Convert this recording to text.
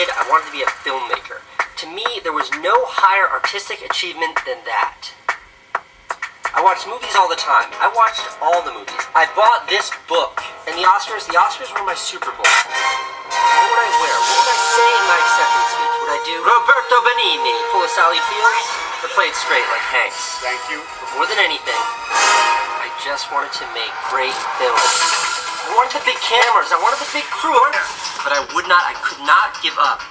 kid, I wanted to be a filmmaker. To me, there was no higher artistic achievement than that. I watched movies all the time. I watched all the movies. I bought this book. And the Oscars were my Super Bowl. What would I wear? What would I say in my acceptance speech? Would I do Roberto Benigni, pull a Sally Fields, or play it straight like Hanks? Thank you. But more than anything, I just wanted to make great films. I wanted the big cameras. I wanted the big crew. But I could not give up.